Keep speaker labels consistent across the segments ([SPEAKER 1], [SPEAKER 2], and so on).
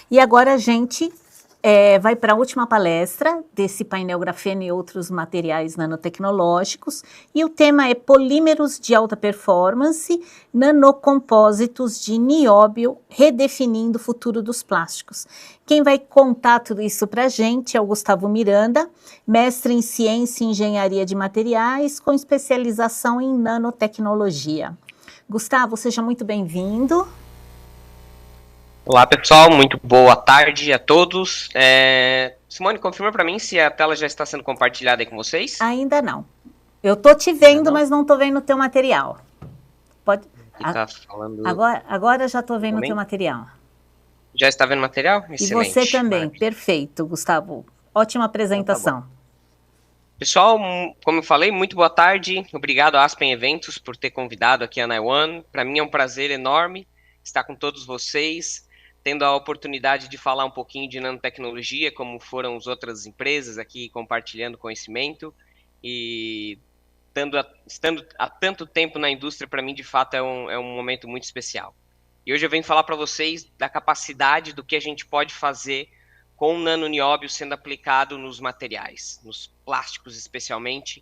[SPEAKER 1] E agora a gente vai para a última palestra desse painel Grafeno e outros materiais nanotecnológicos, e o tema é polímeros de alta performance, nanocompósitos de nióbio, redefinindo o futuro dos plásticos. Quem vai contar tudo isso para a gente é o Gustavo Miranda, mestre em Ciência e Engenharia de Materiais, com especialização em nanotecnologia. Gustavo, seja muito bem-vindo.
[SPEAKER 2] Olá, pessoal, muito boa tarde a todos. Simone, confirma para mim se a tela já está sendo compartilhada aí com vocês?
[SPEAKER 1] Ainda não. Eu tô te vendo, mas não tô vendo o teu material. Pode.
[SPEAKER 2] Tá falando...
[SPEAKER 1] Agora já tô vendo o teu material.
[SPEAKER 2] Já está vendo o material? Excelente.
[SPEAKER 1] E você também, maravilha. Perfeito, Gustavo. Ótima apresentação.
[SPEAKER 2] Então, tá pessoal, como eu falei, muito boa tarde. Obrigado à Aspen Eventos por ter convidado aqui a NIONE. Para mim é um prazer enorme estar com todos vocês, tendo a oportunidade de falar um pouquinho de nanotecnologia, como foram as outras empresas aqui compartilhando conhecimento, e estando há tanto tempo na indústria, para mim, de fato, é um momento muito especial. E hoje eu venho falar para vocês da capacidade do que a gente pode fazer com o nanonióbio sendo aplicado nos materiais, nos plásticos especialmente,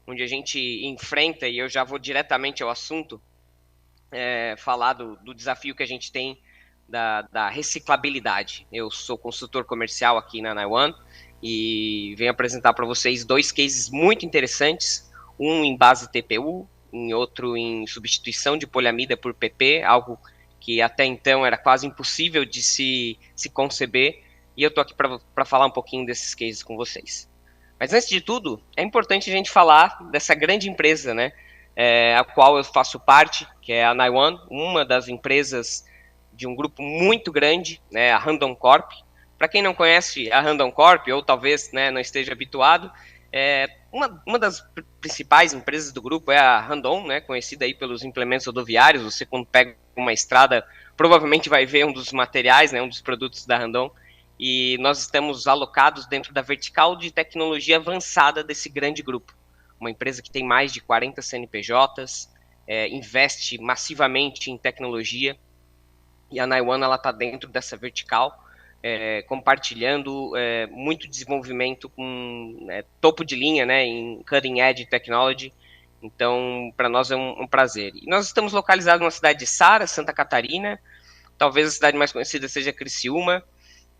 [SPEAKER 2] onde a gente enfrenta, e eu já vou diretamente ao assunto, falar do desafio que a gente tem da reciclabilidade. Eu sou consultor comercial aqui na NIONE e venho apresentar para vocês dois cases muito interessantes, um em base TPU, em outro em substituição de poliamida por PP, algo que até então era quase impossível de se conceber, e eu estou aqui para falar um pouquinho desses cases com vocês. Mas antes de tudo, é importante a gente falar dessa grande empresa, né, a qual eu faço parte, que é a NIONE, uma das empresas de um grupo muito grande, né, a Randon Corp. Para quem não conhece a Randon Corp, ou talvez, né, não esteja habituado, uma das principais empresas do grupo é a Randon, né, conhecida aí pelos implementos rodoviários. Você, quando pega uma estrada, provavelmente vai ver um dos materiais, né, um dos produtos da Randon, e nós estamos alocados dentro da vertical de tecnologia avançada desse grande grupo. Uma empresa que tem mais de 40 CNPJs, investe massivamente em tecnologia, e a NIONE está dentro dessa vertical, compartilhando muito desenvolvimento com topo de linha, né, em cutting edge technology. Então, para nós é um prazer. E nós estamos localizados na cidade de Sara, Santa Catarina. Talvez a cidade mais conhecida seja Criciúma.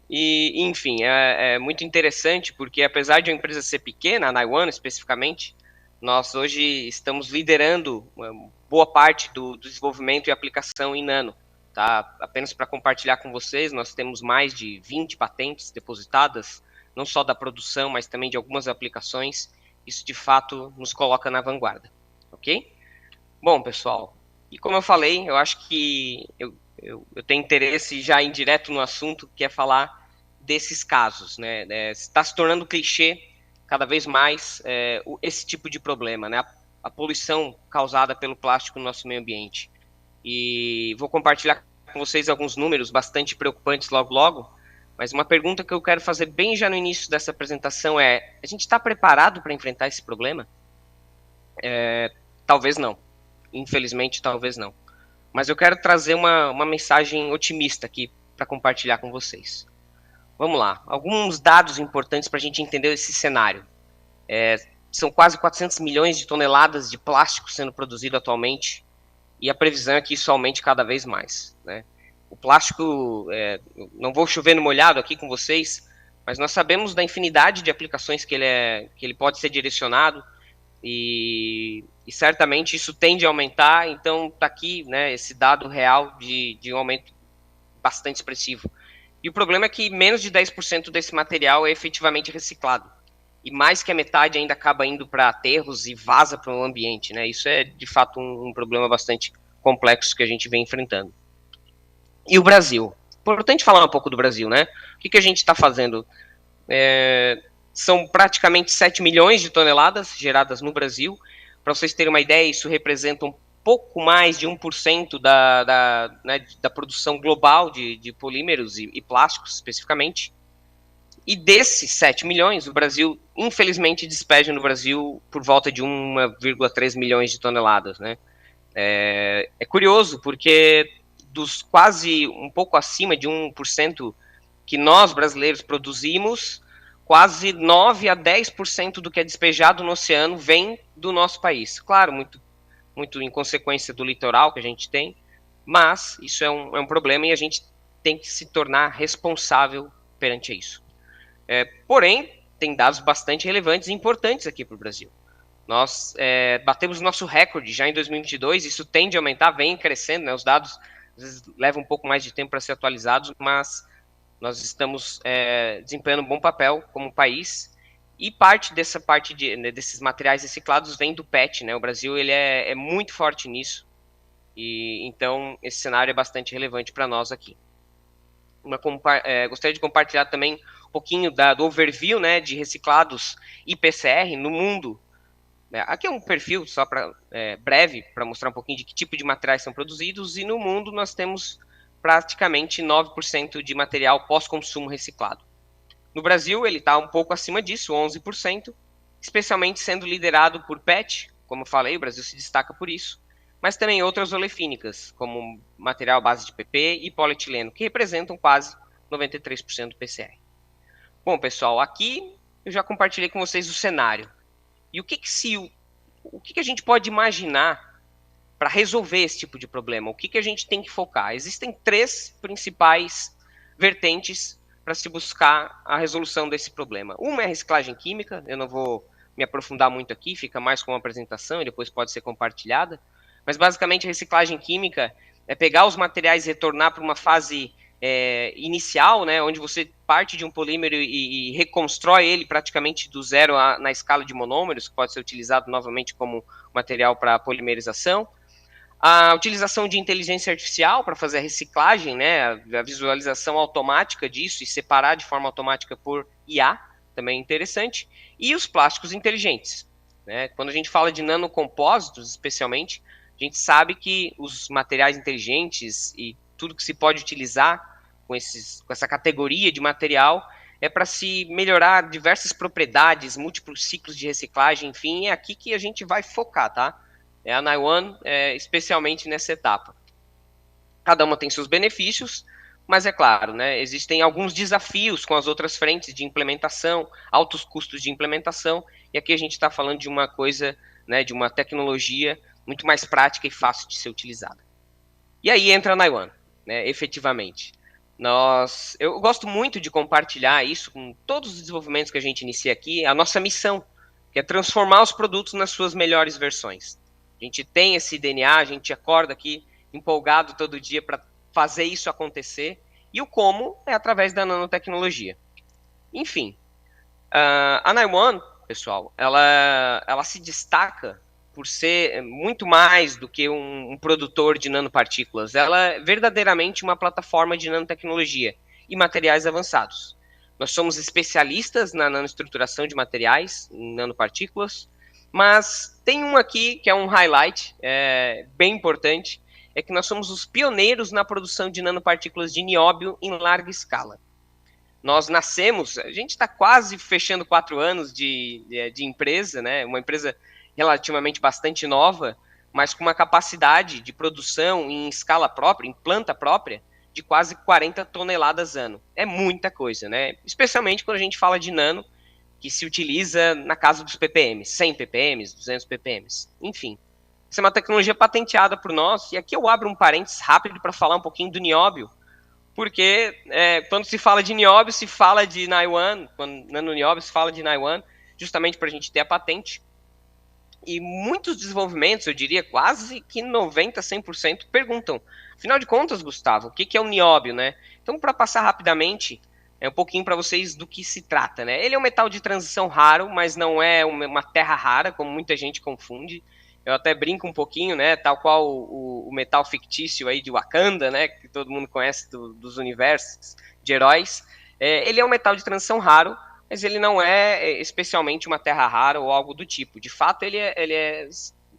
[SPEAKER 2] E, enfim, é muito interessante, porque apesar de uma empresa ser pequena, a NIONE especificamente, nós hoje estamos liderando boa parte do desenvolvimento e aplicação em nano. Tá? Apenas para compartilhar com vocês, nós temos mais de 20 patentes depositadas, não só da produção, mas também de algumas aplicações. Isso, de fato, nos coloca na vanguarda, ok? Bom, pessoal, e como eu falei, eu acho que eu tenho interesse já indireto no assunto, que é falar desses casos, né? Está se tornando clichê cada vez mais esse tipo de problema, né? A poluição causada pelo plástico no nosso meio ambiente. E vou compartilhar com vocês alguns números bastante preocupantes logo, mas uma pergunta que eu quero fazer bem já no início dessa apresentação é: a gente está preparado para enfrentar esse problema? Talvez não. Infelizmente, talvez não. Mas eu quero trazer uma mensagem otimista aqui para compartilhar com vocês. Vamos lá. Alguns dados importantes para a gente entender esse cenário. São quase 400 milhões de toneladas de plástico sendo produzido atualmente, e a previsão é que isso aumente cada vez mais, né? O plástico, não vou chover no molhado aqui com vocês, mas nós sabemos da infinidade de aplicações que ele pode ser direcionado, e certamente isso tende a aumentar. Então está aqui, né, esse dado real de um aumento bastante expressivo. E o problema é que menos de 10% desse material é efetivamente reciclado. E mais que a metade ainda acaba indo para aterros e vaza para o ambiente, né? Isso é, de fato, um problema bastante complexo que a gente vem enfrentando. E o Brasil? Importante falar um pouco do Brasil, né? O que a gente está fazendo? São praticamente 7 milhões de toneladas geradas no Brasil. Para vocês terem uma ideia, isso representa um pouco mais de 1% da produção global de polímeros e plásticos, especificamente. E desses 7 milhões, o Brasil, infelizmente, despeja no Brasil por volta de 1,3 milhões de toneladas, né? É curioso, porque dos quase um pouco acima de 1% que nós, brasileiros, produzimos, quase 9 a 10% do que é despejado no oceano vem do nosso país. Claro, muito em consequência do litoral que a gente tem, mas isso é um problema e a gente tem que se tornar responsável perante isso. Porém, tem dados bastante relevantes e importantes aqui para o Brasil. Nós batemos nosso recorde já em 2022, isso tende a aumentar, vem crescendo, né? Os dados às vezes levam um pouco mais de tempo para ser atualizados, mas nós estamos desempenhando um bom papel como país, e desses materiais reciclados vem do PET, né? O Brasil ele é muito forte nisso, e então esse cenário é bastante relevante para nós aqui. Gostaria de compartilhar também um pouquinho do overview, né, de reciclados e PCR no mundo. Aqui é um perfil só breve para mostrar um pouquinho de que tipo de materiais são produzidos, e no mundo nós temos praticamente 9% de material pós-consumo reciclado. No Brasil ele está um pouco acima disso, 11%, especialmente sendo liderado por PET, como eu falei, o Brasil se destaca por isso, mas também outras olefínicas, como material à base de PP e polietileno, que representam quase 93% do PCR. Bom, pessoal, aqui eu já compartilhei com vocês o cenário. E o que a gente pode imaginar para resolver esse tipo de problema? O que a gente tem que focar? Existem 3 principais vertentes para se buscar a resolução desse problema. Uma é a reciclagem química, eu não vou me aprofundar muito aqui, fica mais com uma apresentação e depois pode ser compartilhada. Mas basicamente a reciclagem química é pegar os materiais e retornar para uma fase inicial, né, onde você parte de um polímero e reconstrói ele praticamente do zero na escala de monômeros, que pode ser utilizado novamente como material para polimerização. A utilização de inteligência artificial para fazer a reciclagem, né, a visualização automática disso e separar de forma automática por IA, também é interessante. E os plásticos inteligentes. Né? Quando a gente fala de nanocompósitos, especialmente, a gente sabe que os materiais inteligentes e tudo que se pode utilizar com essa categoria de material é para se melhorar diversas propriedades, múltiplos ciclos de reciclagem, enfim, é aqui que a gente vai focar, tá? A NIONE, especialmente nessa etapa. Cada uma tem seus benefícios, mas é claro, né, existem alguns desafios com as outras frentes de implementação, altos custos de implementação, e aqui a gente está falando de uma coisa, né, de uma tecnologia muito mais prática e fácil de ser utilizada. E aí entra a NIONE, né, efetivamente. Eu gosto muito de compartilhar isso com todos os desenvolvimentos que a gente inicia aqui, a nossa missão, que é transformar os produtos nas suas melhores versões. A gente tem esse DNA, a gente acorda aqui empolgado todo dia para fazer isso acontecer, e o como é através da nanotecnologia. Enfim, a NIONE, pessoal, ela se destaca por ser muito mais do que um produtor de nanopartículas. Ela é verdadeiramente uma plataforma de nanotecnologia e materiais avançados. Nós somos especialistas na nanoestruturação de materiais, em nanopartículas, mas tem um aqui que é um highlight bem importante, é que nós somos os pioneiros na produção de nanopartículas de nióbio em larga escala. Nós nascemos, a gente está quase fechando 4 anos de empresa, né? Uma empresa relativamente bastante nova, mas com uma capacidade de produção em escala própria, em planta própria, de quase 40 toneladas ano. É muita coisa, né? Especialmente quando a gente fala de nano, que se utiliza na casa dos ppm, 100 ppm, 200 ppm, enfim. Essa é uma tecnologia patenteada por nós, e aqui eu abro um parênteses rápido para falar um pouquinho do nióbio, porque quando se fala de nióbio, se fala de NIONE, quando nanonióbio se fala de NIONE, justamente para a gente ter a patente. E muitos desenvolvimentos, eu diria quase que 90, 100%, perguntam, afinal de contas, Gustavo, o que é um nióbio, né? Então, para passar rapidamente, um pouquinho para vocês do que se trata, né? Ele é um metal de transição raro, mas não é uma terra rara, como muita gente confunde. Eu até brinco um pouquinho, né? Tal qual o metal fictício aí de Wakanda, né? Que todo mundo conhece dos universos de heróis. Ele é um metal de transição raro, mas ele não é especialmente uma terra rara ou algo do tipo. De fato, ele é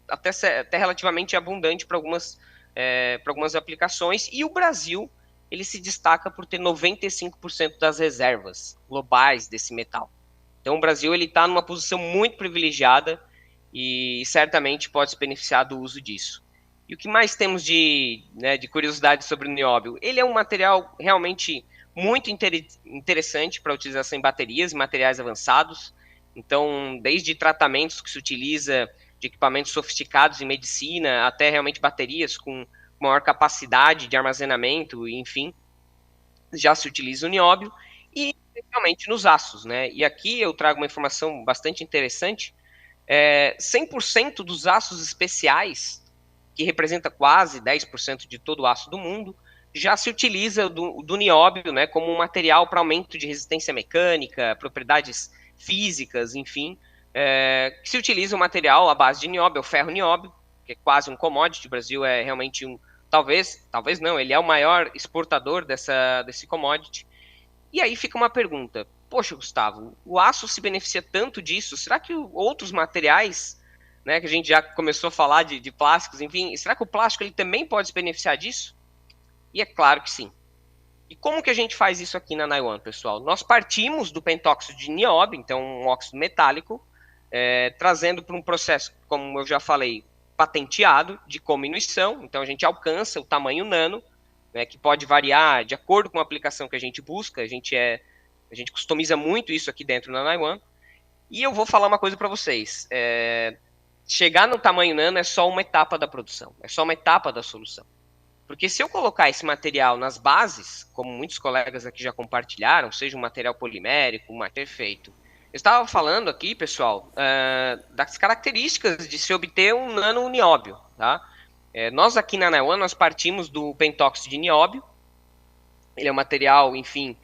[SPEAKER 2] até relativamente abundante para algumas aplicações, e o Brasil ele se destaca por ter 95% das reservas globais desse metal. Então o Brasil está numa posição muito privilegiada e certamente pode se beneficiar do uso disso. E o que mais temos de curiosidade sobre o nióbio? Ele é um material realmente muito interessante para utilização em baterias e materiais avançados. Então, desde tratamentos que se utiliza de equipamentos sofisticados em medicina, até realmente baterias com maior capacidade de armazenamento, enfim, já se utiliza o nióbio, e especialmente nos aços, né? E aqui eu trago uma informação bastante interessante, 100% dos aços especiais, que representa quase 10% de todo o aço do mundo, já se utiliza do nióbio, né, como um material para aumento de resistência mecânica, propriedades físicas, enfim, que se utiliza o material à base de nióbio, o ferro nióbio, que é quase um commodity. O Brasil é realmente talvez não, ele é o maior exportador desse commodity. E aí fica uma pergunta, poxa, Gustavo, o aço se beneficia tanto disso, será que outros materiais, né, que a gente já começou a falar de plásticos, enfim, será que o plástico ele também pode se beneficiar disso? E é claro que sim. E como que a gente faz isso aqui na Naiwan, pessoal? Nós partimos do pentóxido de nióbio, então um óxido metálico, trazendo para um processo, como eu já falei, patenteado, de cominuição. Então a gente alcança o tamanho nano, né, que pode variar de acordo com a aplicação que a gente busca. A gente customiza muito isso aqui dentro da Naiwan. E eu vou falar uma coisa para vocês. Chegar no tamanho nano é só uma etapa da produção, é só uma etapa da solução. Porque se eu colocar esse material nas bases, como muitos colegas aqui já compartilharam, seja um material polimérico, um material feito, eu estava falando aqui, pessoal, das características de se obter um nano-nióbio, tá? Nós aqui na Naiwan, nós partimos do pentóxido de nióbio. Ele é um material, enfim,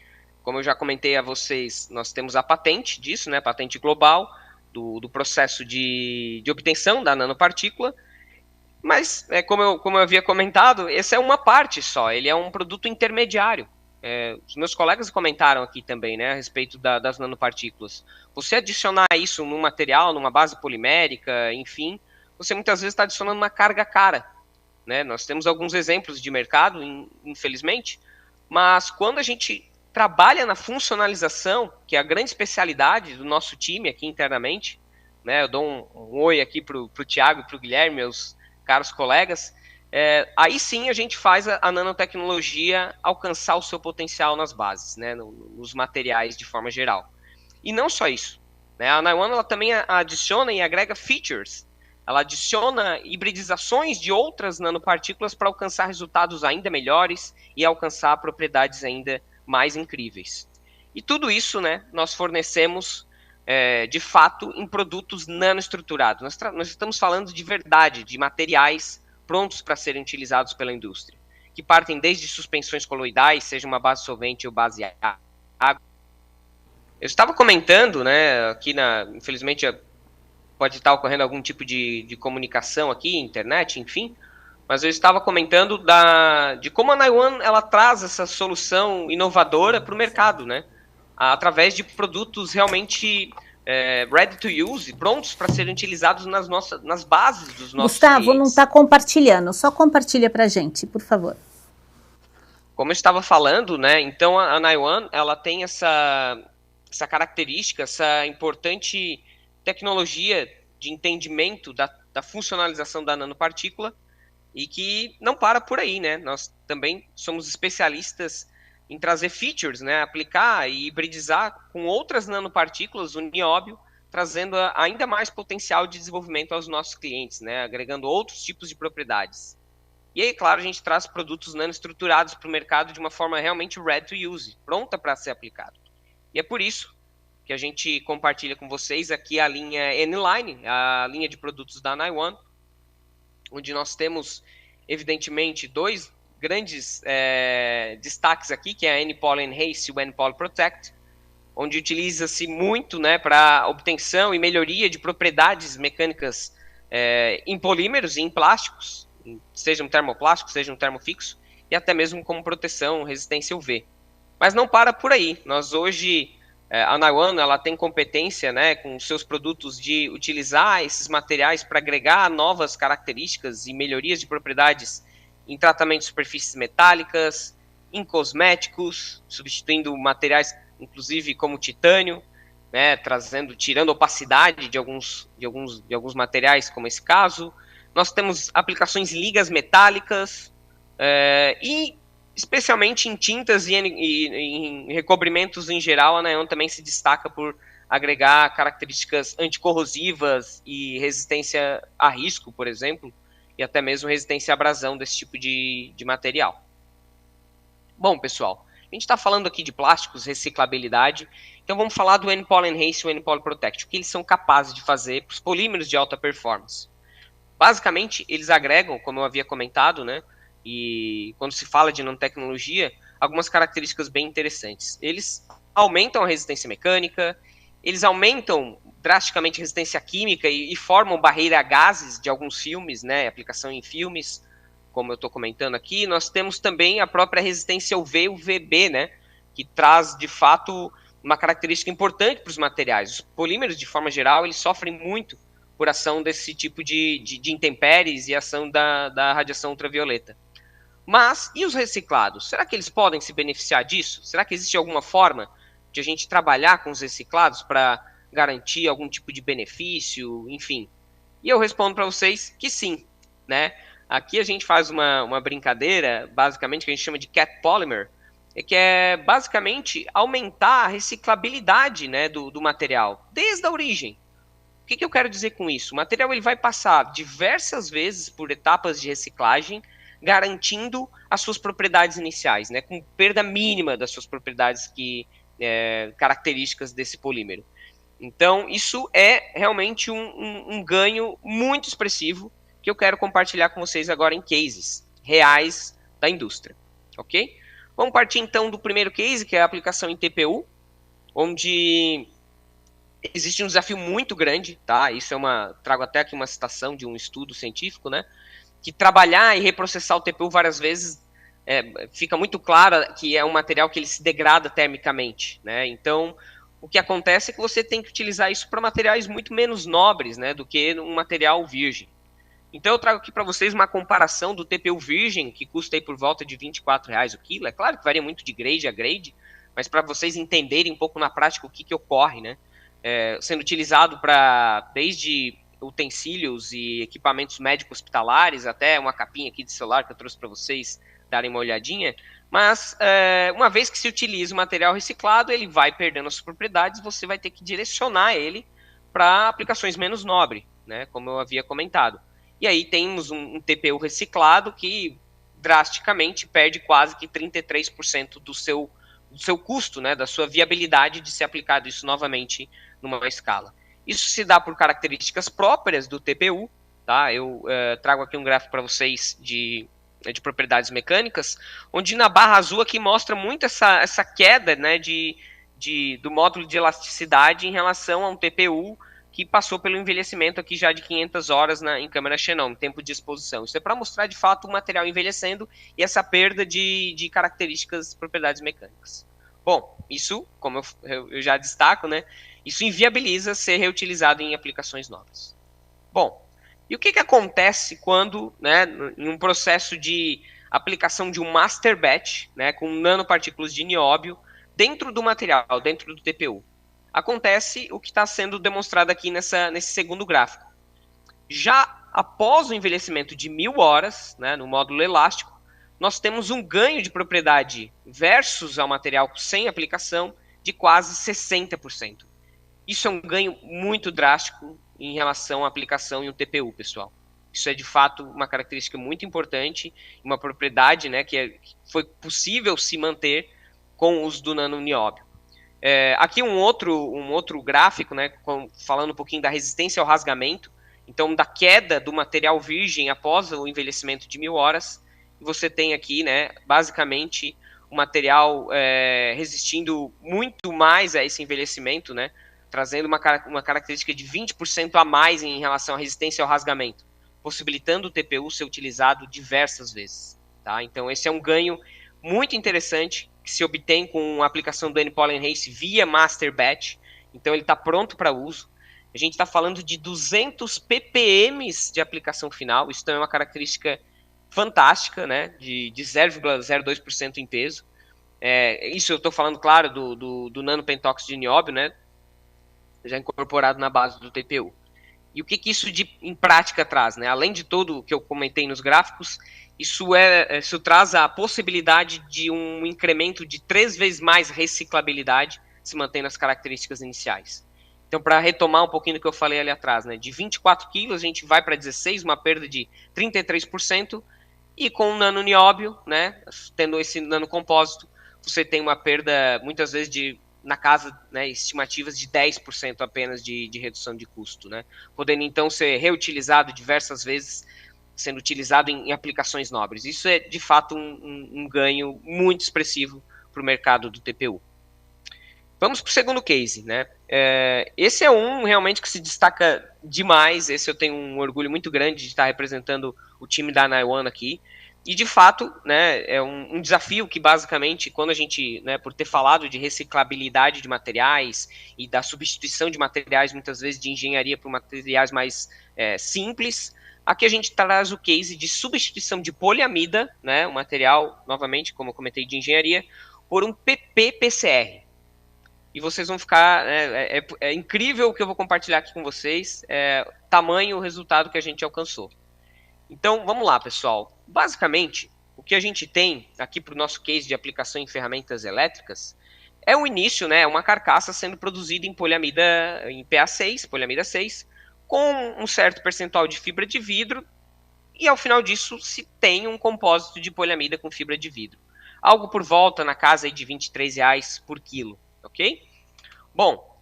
[SPEAKER 2] como eu já comentei a vocês, nós temos a patente disso, né? Patente global do processo de obtenção da nanopartícula. Mas, como eu havia comentado, essa é uma parte só, ele é um produto intermediário. Os meus colegas comentaram aqui também, né, a respeito das nanopartículas. Você adicionar isso num material, numa base polimérica, enfim, você muitas vezes está adicionando uma carga cara. Né? Nós temos alguns exemplos de mercado, infelizmente, mas quando a gente trabalha na funcionalização, que é a grande especialidade do nosso time aqui internamente, né, eu dou um oi aqui para o Thiago e para o Guilherme, meus caros colegas, aí sim a gente faz a nanotecnologia alcançar o seu potencial nas bases, né, nos materiais de forma geral. E não só isso, né, a Naiwan ela também adiciona e agrega features, ela adiciona hibridizações de outras nanopartículas para alcançar resultados ainda melhores e alcançar propriedades ainda mais incríveis. E tudo isso, né, nós fornecemos de fato em produtos nanoestruturados. Nós estamos falando de verdade, de materiais prontos para serem utilizados pela indústria, que partem desde suspensões coloidais, seja uma base solvente ou base água. Eu estava comentando, né, aqui infelizmente pode estar ocorrendo algum tipo de comunicação aqui, internet, enfim, mas eu estava comentando de como a Naiwan ela traz essa solução inovadora para o mercado, né? Através de produtos realmente ready to use, prontos para serem utilizados nas bases dos nossos
[SPEAKER 1] Gustavo,
[SPEAKER 2] clientes.
[SPEAKER 1] não está compartilhando, só compartilha para a gente, por favor.
[SPEAKER 2] Como eu estava falando, né? Então a Naiwan ela tem essa característica, essa importante tecnologia de entendimento da funcionalização da nanopartícula e que não para por aí, né? Nós também somos especialistas em trazer features, né? Aplicar e hibridizar com outras nanopartículas o nióbio, trazendo ainda mais potencial de desenvolvimento aos nossos clientes, né? Agregando outros tipos de propriedades. E aí, claro, a gente traz produtos nanoestruturados para o mercado de uma forma realmente ready to use, pronta para ser aplicado. E é por isso que a gente compartilha com vocês aqui a linha N-Line, a linha de produtos da Naiwan, onde nós temos, evidentemente, dois grandes destaques aqui, que é a N-Poly Enhance e o N-Poly Protect, onde utiliza-se muito, né, para obtenção e melhoria de propriedades mecânicas em polímeros e em plásticos, seja um termoplástico, seja um termofixo, e até mesmo como proteção, resistência UV. Mas não para por aí. Nós hoje, a Naiwan, ela tem competência, né, com seus produtos de utilizar esses materiais para agregar novas características e melhorias de propriedades em tratamento de superfícies metálicas, em cosméticos, substituindo materiais, inclusive como titânio, né, tirando opacidade de alguns materiais, como esse caso. Nós temos aplicações em ligas metálicas e especialmente em tintas e em recobrimentos em geral, a Neon também se destaca por agregar características anticorrosivas e resistência a risco, por exemplo, e até mesmo resistência à abrasão desse tipo de material. Bom, pessoal, a gente está falando aqui de plásticos, reciclabilidade, então vamos falar do N-Poly Enhance e o N-Poly Protect, o que eles são capazes de fazer para os polímeros de alta performance. Basicamente, eles agregam, como eu havia comentado, né, e quando se fala de nanotecnologia, algumas características bem interessantes. Eles aumentam a resistência mecânica, eles aumentam drasticamente a resistência química e formam barreira a gases de alguns filmes, né, aplicação em filmes, como eu estou comentando aqui. Nós temos também a própria resistência UV e UVB, né, que traz, de fato, uma característica importante para os materiais. Os polímeros, de forma geral, eles sofrem muito por ação desse tipo de intempéries e ação da radiação ultravioleta. Mas, e os reciclados? Será que eles podem se beneficiar disso? Será que existe alguma forma de a gente trabalhar com os reciclados para garantir algum tipo de benefício, enfim? E eu respondo para vocês que sim, né? Aqui a gente faz uma brincadeira, basicamente, que a gente chama de cat polymer, que é basicamente aumentar a reciclabilidade, né, do material, desde a origem. O que eu quero dizer com isso? O material ele vai passar diversas vezes por etapas de reciclagem, garantindo as suas propriedades iniciais, né, com perda mínima das suas propriedades características desse polímero. Então, isso é realmente um ganho muito expressivo que eu quero compartilhar com vocês agora em cases reais da indústria, ok? Vamos partir então do primeiro case, que é a aplicação em TPU, onde existe um desafio muito grande, tá? Isso trago até aqui uma citação de um estudo científico, né? Que trabalhar e reprocessar o TPU várias vezes fica muito claro que é um material que ele se degrada termicamente, né? Então, o que acontece é que você tem que utilizar isso para materiais muito menos nobres, né, do que um material virgem. Então eu trago aqui para vocês uma comparação do TPU virgem, que custa aí por volta de R$ 24 o quilo. É claro que varia muito de grade a grade, mas para vocês entenderem um pouco na prática o que ocorre, né? Sendo utilizado para desde utensílios e equipamentos médicos hospitalares, até uma capinha aqui de celular que eu trouxe para vocês darem uma olhadinha. Mas, uma vez que se utiliza o material reciclado, ele vai perdendo as propriedades, você vai ter que direcionar ele para aplicações menos nobres, né, como eu havia comentado. E aí temos um TPU reciclado que drasticamente perde quase que 33% do seu custo, né, da sua viabilidade de ser aplicado isso novamente numa escala. Isso se dá por características próprias do TPU, tá? Eu trago aqui um gráfico para vocês de propriedades mecânicas, onde na barra azul aqui mostra muito essa queda, né, do módulo de elasticidade em relação a um TPU que passou pelo envelhecimento aqui já de 500 horas em câmara Xenon, tempo de exposição. Isso é para mostrar de fato o material envelhecendo e essa perda de características, propriedades mecânicas. Bom, isso, como eu já destaco, né, isso inviabiliza ser reutilizado em aplicações novas. Bom, e o que acontece quando, né, em um processo de aplicação de um master batch, né, com nanopartículas de nióbio, dentro do material, dentro do TPU? Acontece o que está sendo demonstrado aqui nesse segundo gráfico. Já após o envelhecimento de 1000 horas, né, no módulo elástico, nós temos um ganho de propriedade versus ao material sem aplicação de quase 60%. Isso é um ganho muito drástico em relação à aplicação em um TPU, pessoal. Isso é, de fato, uma característica muito importante, uma propriedade, né, que foi possível se manter com o uso do nanonióbio. Aqui um outro gráfico, né, falando um pouquinho da resistência ao rasgamento, então da queda do material virgem após o envelhecimento de 1000 horas. Você tem aqui, né, basicamente, o material resistindo muito mais a esse envelhecimento, né, trazendo uma característica de 20% a mais em relação à resistência ao rasgamento, possibilitando o TPU ser utilizado diversas vezes. Tá? Então, esse é um ganho muito interessante que se obtém com a aplicação do N-Poly Enhance via Master Batch. Então, ele está pronto para uso. A gente está falando de 200 ppm de aplicação final. Isso também é uma característica fantástica, né? De 0,02% em peso. Isso eu estou falando, claro, do nanopentóxido de nióbio, né? Já incorporado na base do TPU. E o que isso em prática traz, né? Além de tudo o que eu comentei nos gráficos, isso traz a possibilidade de um incremento de 3 vezes mais reciclabilidade, se mantendo as características iniciais. Então, para retomar um pouquinho do que eu falei ali atrás, né? De 24 quilos, a gente vai para 16, uma perda de 33%, e com o nanonióbio, né? Tendo esse nanocompósito, você tem uma perda, muitas vezes, na casa, né, estimativas de 10% apenas de redução de custo, né? Podendo, então, ser reutilizado diversas vezes, sendo utilizado em aplicações nobres. Isso é, de fato, um ganho muito expressivo para o mercado do TPU. Vamos para o segundo case, né? Esse é um realmente que se destaca demais. Esse eu tenho um orgulho muito grande de estar representando o time da Naiwan aqui. E de fato, né, é um desafio que basicamente, quando a gente, né, por ter falado de reciclabilidade de materiais e da substituição de materiais, muitas vezes de engenharia por materiais mais simples, aqui a gente traz o case de substituição de poliamida, né, um material, novamente, como eu comentei, de engenharia, por um PP-PCR. E vocês vão ficar... É incrível o que eu vou compartilhar aqui com vocês, tamanho o resultado que a gente alcançou. Então, vamos lá, pessoal. Basicamente, o que a gente tem aqui para o nosso case de aplicação em ferramentas elétricas é o início, né, uma carcaça sendo produzida em poliamida, em PA6, poliamida 6, com um certo percentual de fibra de vidro, e ao final disso se tem um compósito de poliamida com fibra de vidro. Algo por volta na casa de R$23 por quilo, ok? Bom,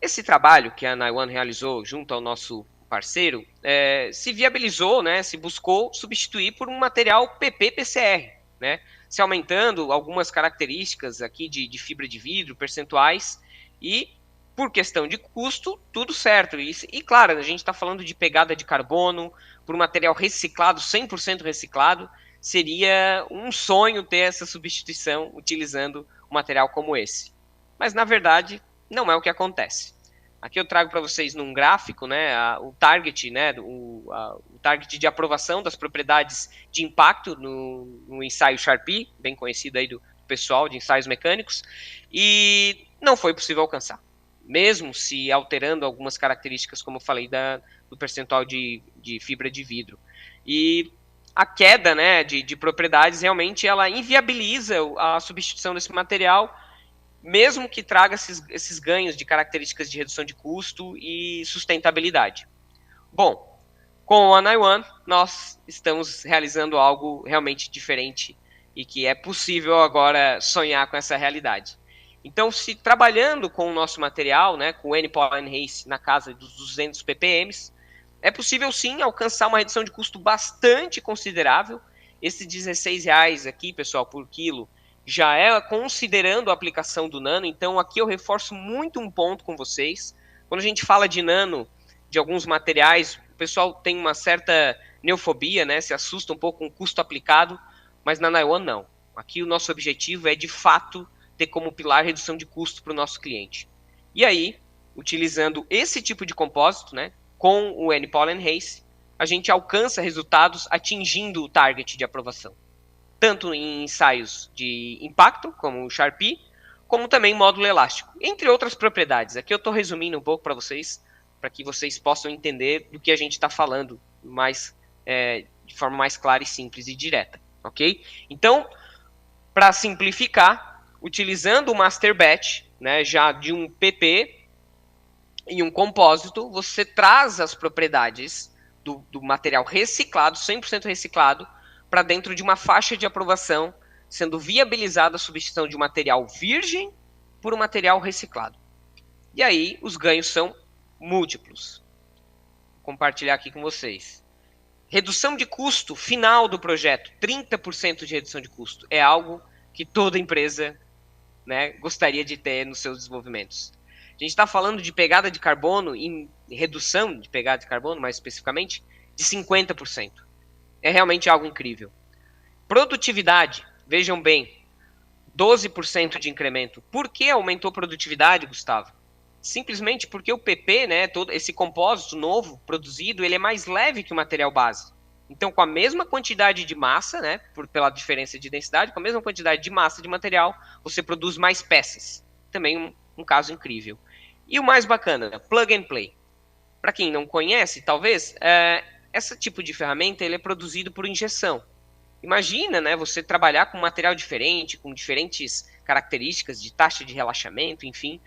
[SPEAKER 2] esse trabalho que a Naiwan realizou junto ao nosso parceiro, se viabilizou, né, se buscou substituir por um material PP-PCR, né, se aumentando algumas características aqui de fibra de vidro, percentuais, e por questão de custo, tudo certo. E claro, a gente está falando de pegada de carbono, por um material reciclado, 100% reciclado, seria um sonho ter essa substituição utilizando um material como esse. Mas, na verdade, não é o que acontece. Aqui eu trago para vocês num gráfico, né, o target, né, o target de aprovação das propriedades de impacto no ensaio Sharpie, bem conhecido aí do pessoal de ensaios mecânicos, e não foi possível alcançar, mesmo se alterando algumas características, como eu falei, do percentual de fibra de vidro. E a queda, né, de propriedades realmente ela inviabiliza a substituição desse material, mesmo que traga esses ganhos de características de redução de custo e sustentabilidade. Bom, com a Naiwan, nós estamos realizando algo realmente diferente e que é possível agora sonhar com essa realidade. Então, se trabalhando com o nosso material, né, com o N-Pollen Race na casa dos 200 ppm, é possível sim alcançar uma redução de custo bastante considerável. Esse R$16 aqui, pessoal, por quilo, já é considerando a aplicação do nano. Então aqui eu reforço muito um ponto com vocês. Quando a gente fala de nano, de alguns materiais, o pessoal tem uma certa neofobia, né? Se assusta um pouco com o custo aplicado, mas na Naiwan não. Aqui o nosso objetivo é de fato ter como pilar redução de custo para o nosso cliente. E aí, utilizando esse tipo de compósito, né, com o N-Pollen Race, a gente alcança resultados atingindo o target de aprovação, tanto em ensaios de impacto, como o Sharpie, como também módulo elástico, entre outras propriedades. Aqui eu estou resumindo um pouco para que vocês possam entender do que a gente está falando de forma mais clara e simples e direta, ok? Então, para simplificar, utilizando o Master Batch, né, já de um PP e um compósito, você traz as propriedades do material reciclado, 100% reciclado, para dentro de uma faixa de aprovação, sendo viabilizada a substituição de um material virgem por um material reciclado. E aí os ganhos são múltiplos. Vou compartilhar aqui com vocês. Redução de custo final do projeto, 30% de redução de custo. É algo que toda empresa, né, gostaria de ter nos seus desenvolvimentos. A gente está falando de pegada de carbono, em redução de pegada de carbono, mais especificamente, de 50%. É realmente algo incrível. Produtividade, vejam bem, 12% de incremento. Por que aumentou a produtividade, Gustavo? Simplesmente porque o PP, né, todo esse compósito novo produzido, ele é mais leve que o material base. Então, com a mesma quantidade de massa, né, pela diferença de densidade, com a mesma quantidade de massa de material, você produz mais peças. Também um caso incrível. E o mais bacana, plug and play. para quem não conhece, talvez, esse tipo de ferramenta ele é produzido por injeção. Imagina, né, você trabalhar com material diferente, com diferentes características de taxa de relaxamento, enfim,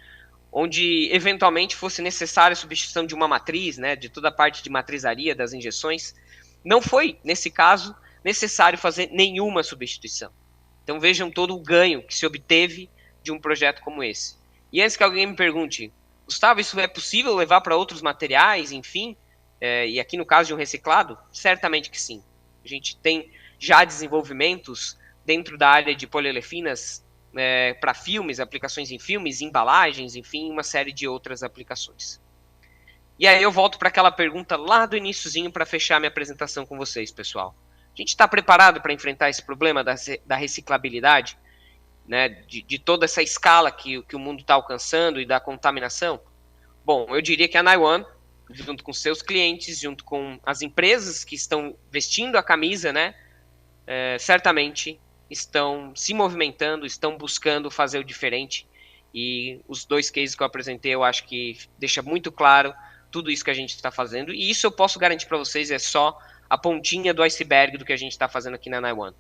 [SPEAKER 2] onde eventualmente fosse necessária a substituição de uma matriz, né, de toda a parte de matrizaria das injeções. Não foi, nesse caso, necessário fazer nenhuma substituição. Então vejam todo o ganho que se obteve de um projeto como esse. E antes que alguém me pergunte, Gustavo, isso é possível levar para outros materiais, enfim, e aqui no caso de um reciclado? Certamente que sim. A gente tem já desenvolvimentos dentro da área de polieolefinas para filmes, aplicações em filmes, embalagens, enfim, uma série de outras aplicações. E aí eu volto para aquela pergunta lá do iniciozinho para fechar minha apresentação com vocês, pessoal. A gente está preparado para enfrentar esse problema da reciclabilidade, né, de toda essa escala que o mundo está alcançando e da contaminação? Bom, eu diria que a NIONE, junto com seus clientes, junto com as empresas que estão vestindo a camisa, né, certamente estão se movimentando, estão buscando fazer o diferente. E os 2 cases que eu apresentei, eu acho que deixa muito claro tudo isso que a gente está fazendo. E isso eu posso garantir para vocês, é só a pontinha do iceberg do que a gente está fazendo aqui na NIONE.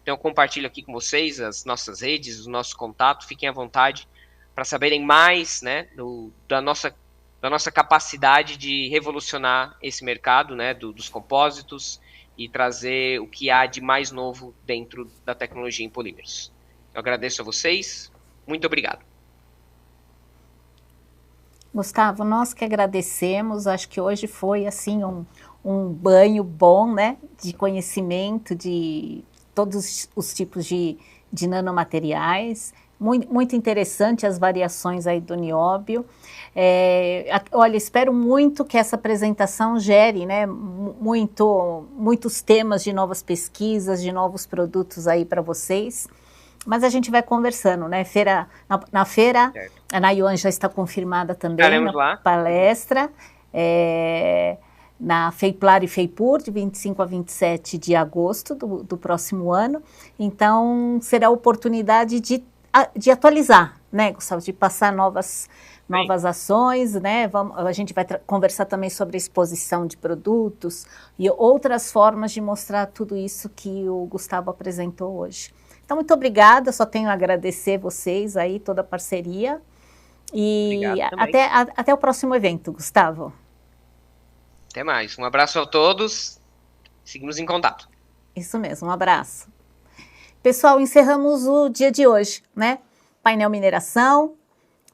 [SPEAKER 2] Então eu compartilho aqui com vocês as nossas redes, o nosso contato, fiquem à vontade para saberem mais, né, da nossa capacidade de revolucionar esse mercado, né, dos compósitos e trazer o que há de mais novo dentro da tecnologia em polímeros. Eu agradeço a vocês, muito obrigado.
[SPEAKER 1] Gustavo, nós que agradecemos, acho que hoje foi assim um banho bom, né, de conhecimento de todos os tipos de nanomateriais, muito interessante as variações aí do nióbio. Olha, espero muito que essa apresentação gere, né, muitos temas de novas pesquisas, de novos produtos aí para vocês. Mas a gente vai conversando, né? Na feira, certo. A NIONE já está confirmada também. Estaremos na lá. Palestra, na FEIPLAR e FEIPUR, de 25 a 27 de agosto do próximo ano. Então, será a oportunidade de atualizar, né, Gustavo? De passar novas ações, né? A gente vai conversar também sobre a exposição de produtos e outras formas de mostrar tudo isso que o Gustavo apresentou hoje. Então, muito obrigada, só tenho a agradecer vocês aí, toda a parceria. E até o próximo evento, Gustavo.
[SPEAKER 2] Até mais. Um abraço a todos. Seguimos em contato.
[SPEAKER 1] Isso mesmo, um abraço. Pessoal, encerramos o dia de hoje, né? Painel mineração,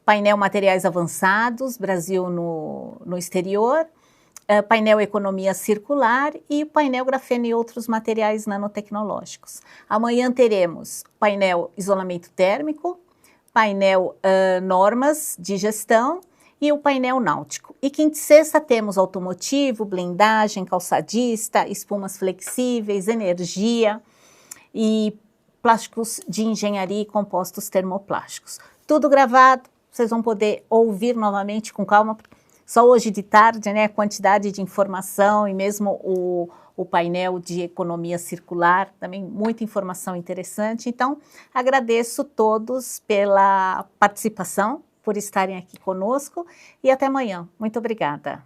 [SPEAKER 1] painel materiais avançados, Brasil no exterior, painel economia circular e painel grafeno e outros materiais nanotecnológicos. Amanhã teremos painel isolamento térmico, painel normas de gestão e o painel náutico. E quinta e sexta temos automotivo, blindagem, calçadista, espumas flexíveis, energia e plásticos de engenharia e compostos termoplásticos. Tudo gravado, vocês vão poder ouvir novamente com calma. Só hoje de tarde, né, a quantidade de informação e mesmo o painel de economia circular, também muita informação interessante. Então, agradeço todos pela participação, por estarem aqui conosco e até amanhã. Muito obrigada.